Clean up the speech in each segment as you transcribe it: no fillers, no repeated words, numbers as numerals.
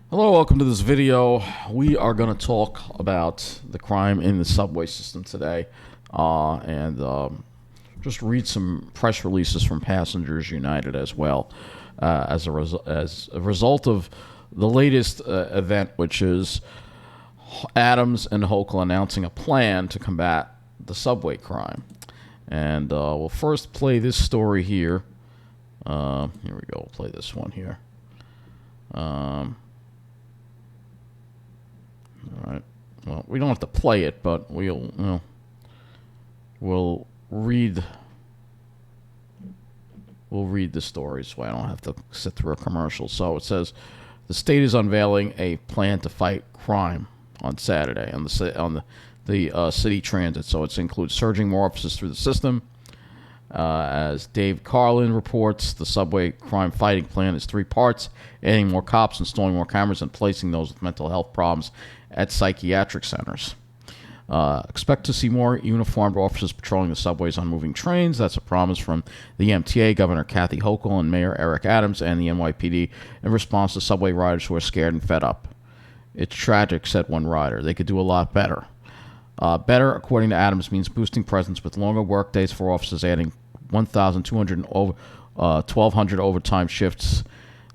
Hello, welcome to this video. We are going to talk about the crime in the subway system today, and just read some press releases from Passengers United as well, as a result of the latest event, which is Adams and Hochul announcing a plan to combat the subway crime. And we'll first play this story here. Here we go. We'll play this one here. All right. Well, we don't have to play it, but we'll read the story so I don't have to sit through a commercial. So it says the state is unveiling a plan to fight crime on Saturday on the city transit. So it includes surging more officers through the system. As Dave Carlin reports, the subway crime fighting plan is 3 parts: adding more cops, installing more cameras, and placing those with mental health problems at psychiatric centers. Expect to see more uniformed officers patrolling the subways on moving trains. That's a promise from the MTA, Governor Kathy Hochul, and Mayor Eric Adams, and the NYPD in response to subway riders who are scared and fed up. It's tragic, said one rider. They could do a lot better. Better, according to Adams, means boosting presence with longer work days for officers, adding 1,200 1,200 overtime shifts.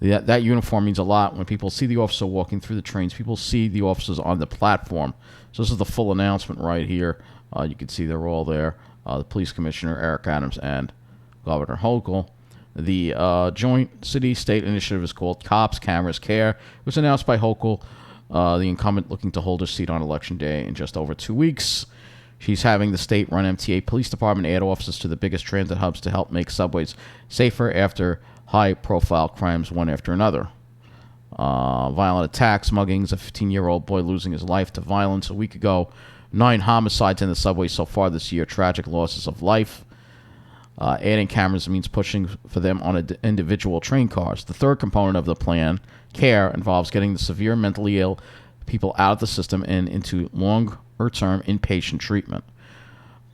That uniform means a lot. When people see the officer walking through the trains, people see the officers on the platform. So this is the full announcement right here. You can see they're all there. The police commissioner, Eric Adams, and Governor Hochul. The joint city-state initiative is called Cops, Cameras, Care. It was announced by Hochul, the incumbent looking to hold her seat on Election Day in just over 2 weeks. She's having the state-run MTA Police Department add officers to the biggest transit hubs to help make subways safer after high-profile crimes one after another. Violent attacks, muggings, a 15-year-old boy losing his life to violence a week ago, 9 homicides in the subway so far this year, tragic losses of life. Adding cameras means pushing for them on individual train cars. The third component of the plan, Care, involves getting the severe mentally ill people out of the system and into longer-term inpatient treatment.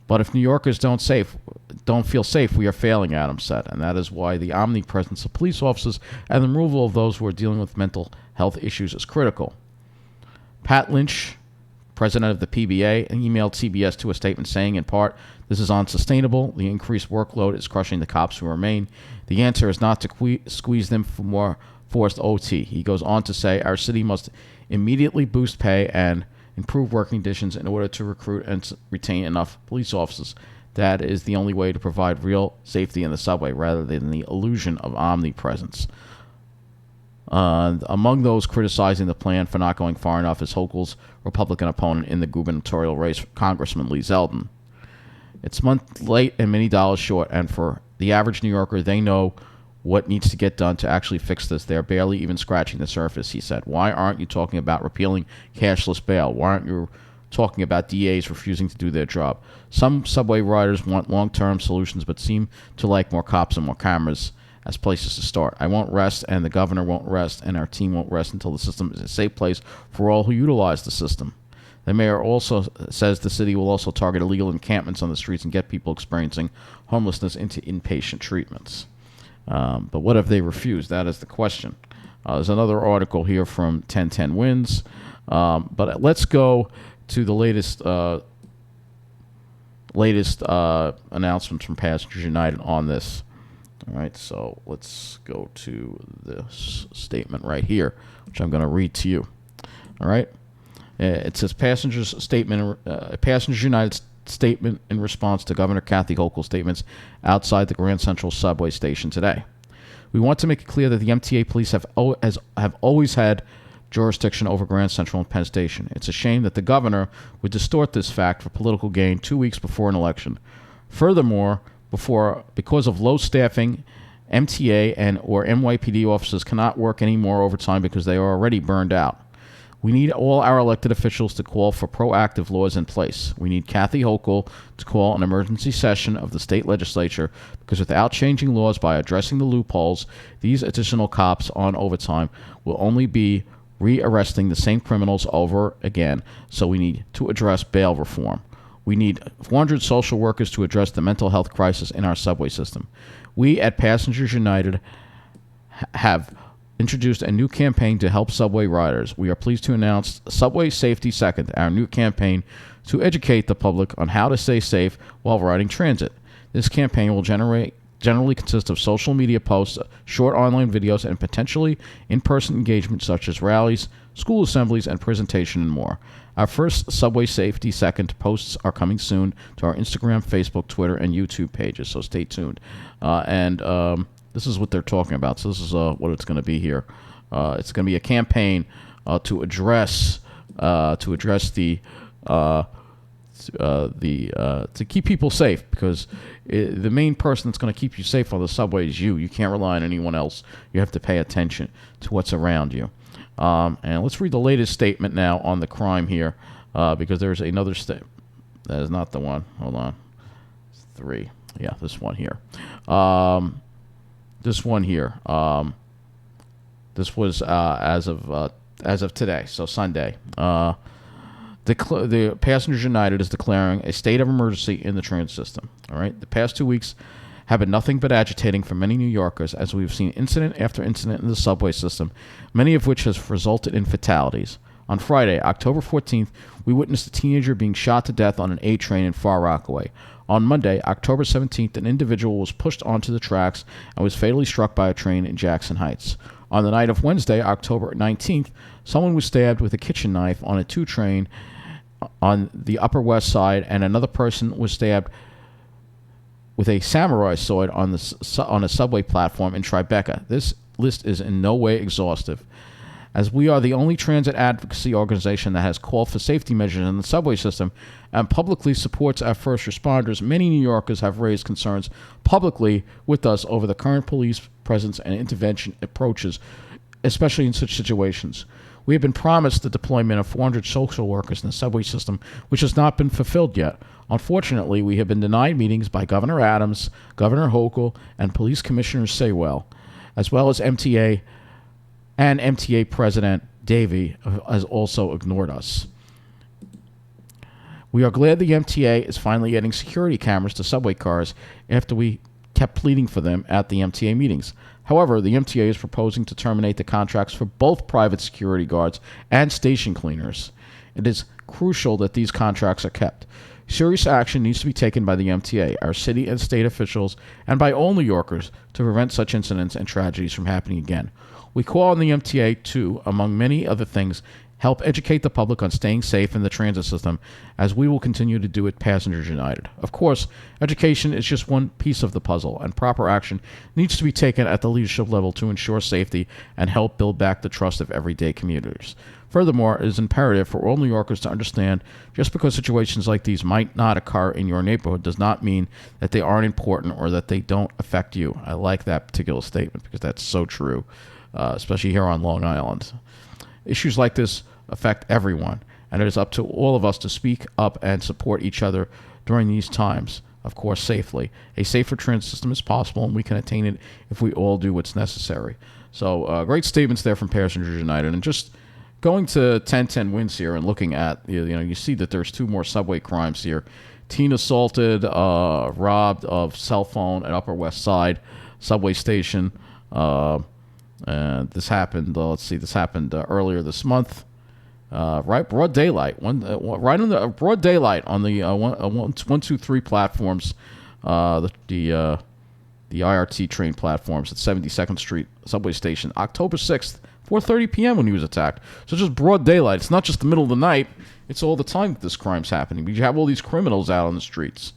But if New Yorkers don't feel safe, we are failing, Adams said, and that is why the omnipresence of police officers and the removal of those who are dealing with mental health issues is critical. Pat Lynch, president of the PBA, emailed CBS to a statement saying, in part, "This is unsustainable. The increased workload is crushing the cops who remain. The answer is not to squeeze them for more forced OT." He goes on to say, "Our city must immediately boost pay and improve working conditions in order to recruit and retain enough police officers. That is the only way to provide real safety in the subway rather than the illusion of omnipresence." Among those criticizing the plan for not going far enough is Hochul's Republican opponent in the gubernatorial race, Congressman Lee Zeldin. "It's months late and many dollars short, and for the average New Yorker, they know what needs to get done to actually fix this. They're barely even scratching the surface," he said. "Why aren't you talking about repealing cashless bail? Why aren't you talking about DAs refusing to do their job? Some subway riders want long-term solutions but seem to like more cops and more cameras as places to start. I won't rest, and the governor won't rest, and our team won't rest until the system is a safe place for all who utilize the system." The mayor also says the city will also target illegal encampments on the streets and get people experiencing homelessness into inpatient treatments. But what if they refuse? That is the question. There's another article here from 1010 Wins. But let's go to the latest announcements from Passengers United on this. All right, so let's go to this statement right here, which I'm going to read to you. All right, it says Passengers United statement in response to Governor Kathy Hochul's statements outside the Grand Central subway station today. "We want to make it clear that the MTA police have always had jurisdiction over Grand Central and Penn Station. It's a shame that the governor would distort this fact for political gain 2 weeks before an election. Furthermore, because of low staffing, MTA and or NYPD officers cannot work any more overtime because they are already burned out. We need all our elected officials to call for proactive laws in place. We need Kathy Hochul to call an emergency session of the state legislature because without changing laws by addressing the loopholes, these additional cops on overtime will only be re-arresting the same criminals over again. So we need to address bail reform. We need 400 social workers to address the mental health crisis in our subway system. We at Passengers United have introduced a new campaign to help subway riders. We are pleased to announce Subway Safety Second, our new campaign to educate the public on how to stay safe while riding transit. This campaign will generally consist of social media posts, short online videos, and potentially in-person engagement such as rallies, school assemblies, and presentation and more. Our first Subway Safety Second posts are coming soon to our Instagram, Facebook, Twitter, and YouTube pages, so stay tuned. This is what they're talking about. So this is what it's going to be here. It's going to be a campaign to address the to keep people safe, because the main person that's going to keep you safe on the subway is you. You can't rely on anyone else. You have to pay attention to what's around you. And let's read the latest statement now on the crime here, because there's another statement. That is not the one. Hold on. 3. Yeah, this one here. This one here. This was as of today, so Sunday. The Passengers United is declaring a state of emergency in the transit system. All right. The past 2 weeks have been nothing but agitating for many New Yorkers, as we've seen incident after incident in the subway system, many of which has resulted in fatalities. On Friday, October 14th, we witnessed a teenager being shot to death on an A train in Far Rockaway. On Monday, October 17th, an individual was pushed onto the tracks and was fatally struck by a train in Jackson Heights. On the night of Wednesday, October 19th, someone was stabbed with a kitchen knife on a 2 train on the Upper West Side, and another person was stabbed with a samurai sword on a subway platform in Tribeca. This list is in no way exhaustive. As we are the only transit advocacy organization that has called for safety measures in the subway system and publicly supports our first responders, many New Yorkers have raised concerns publicly with us over the current police presence and intervention approaches, especially in such situations. We have been promised the deployment of 400 social workers in the subway system, which has not been fulfilled yet. Unfortunately, we have been denied meetings by Governor Adams, Governor Hochul, and Police Commissioner Saywell, as well as MTA, and MTA President Davey has also ignored us. We are glad the MTA is finally adding security cameras to subway cars after we kept pleading for them at the MTA meetings. However, the MTA is proposing to terminate the contracts for both private security guards and station cleaners. It is crucial that these contracts are kept. Serious action needs to be taken by the MTA, our city and state officials, and by all New Yorkers to prevent such incidents and tragedies from happening again. We call on the MTA to, among many other things, help educate the public on staying safe in the transit system, as we will continue to do at Passengers United. Of course, education is just one piece of the puzzle, and proper action needs to be taken at the leadership level to ensure safety and help build back the trust of everyday commuters. Furthermore, it is imperative for all New Yorkers to understand just because situations like these might not occur in your neighborhood does not mean that they aren't important or that they don't affect you. I like that particular statement because that's so true, especially here on Long Island. Issues like this affect everyone, and it is up to all of us to speak up and support each other during these times, of course, safely. A safer transit system is possible, and we can attain it if we all do what's necessary. So, great statements there from Passengers United. And just going to 1010 Wins here and looking at, you see that there's 2 more subway crimes here. Teen assaulted, robbed of cell phone at Upper West Side subway station. This happened. This happened earlier this month. Right, broad daylight. Right on the broad daylight on the 123 platforms. The IRT train platforms at 72nd Street subway station, October 6th, 4:30 p.m. when he was attacked. So just broad daylight. It's not just the middle of the night. It's all the time that this crime's happening. Because you have all these criminals out on the streets.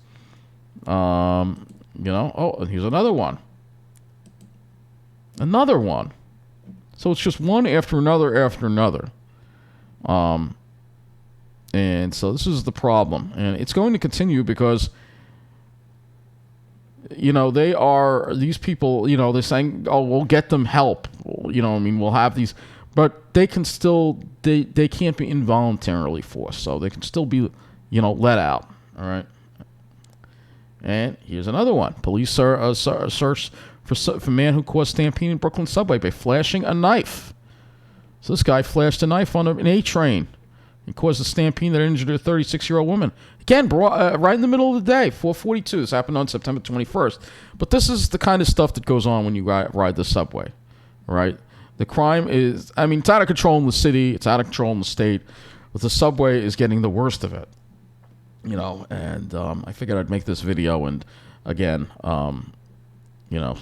Oh, and here's another one. Another one. So it's just one after another after another. And so this is the problem. And it's going to continue because, these people, they're saying, oh, we'll get them help. We'll have these. But they can still, they can't be involuntarily forced. So they can still be, let out. All right. And here's another one. Police search for man who caused stampede in Brooklyn subway by flashing a knife. So this guy flashed a knife on an A train. He caused a stampede that injured a 36-year-old woman. Again, right in the middle of the day, 4:42. This happened on September 21st. But this is the kind of stuff that goes on when you ride the subway, right? The crime is, I mean, it's out of control in the city. It's out of control in the state. But the subway is getting the worst of it. You know, and I figured I'd make this video. And again, again,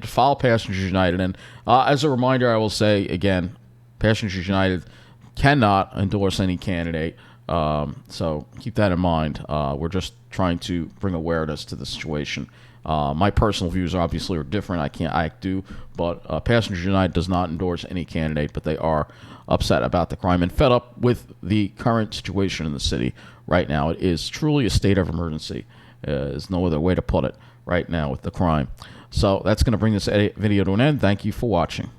follow Passengers United. And as a reminder, I will say again, Passengers United cannot endorse any candidate. So keep that in mind. We're just trying to bring awareness to the situation. My personal views obviously are different. I do, but Passengers United does not endorse any candidate, but they are upset about the crime and fed up with the current situation in the city right now. It is truly a state of emergency. There's no other way to put it right now with the crime. So that's going to bring this video to an end. Thank you for watching.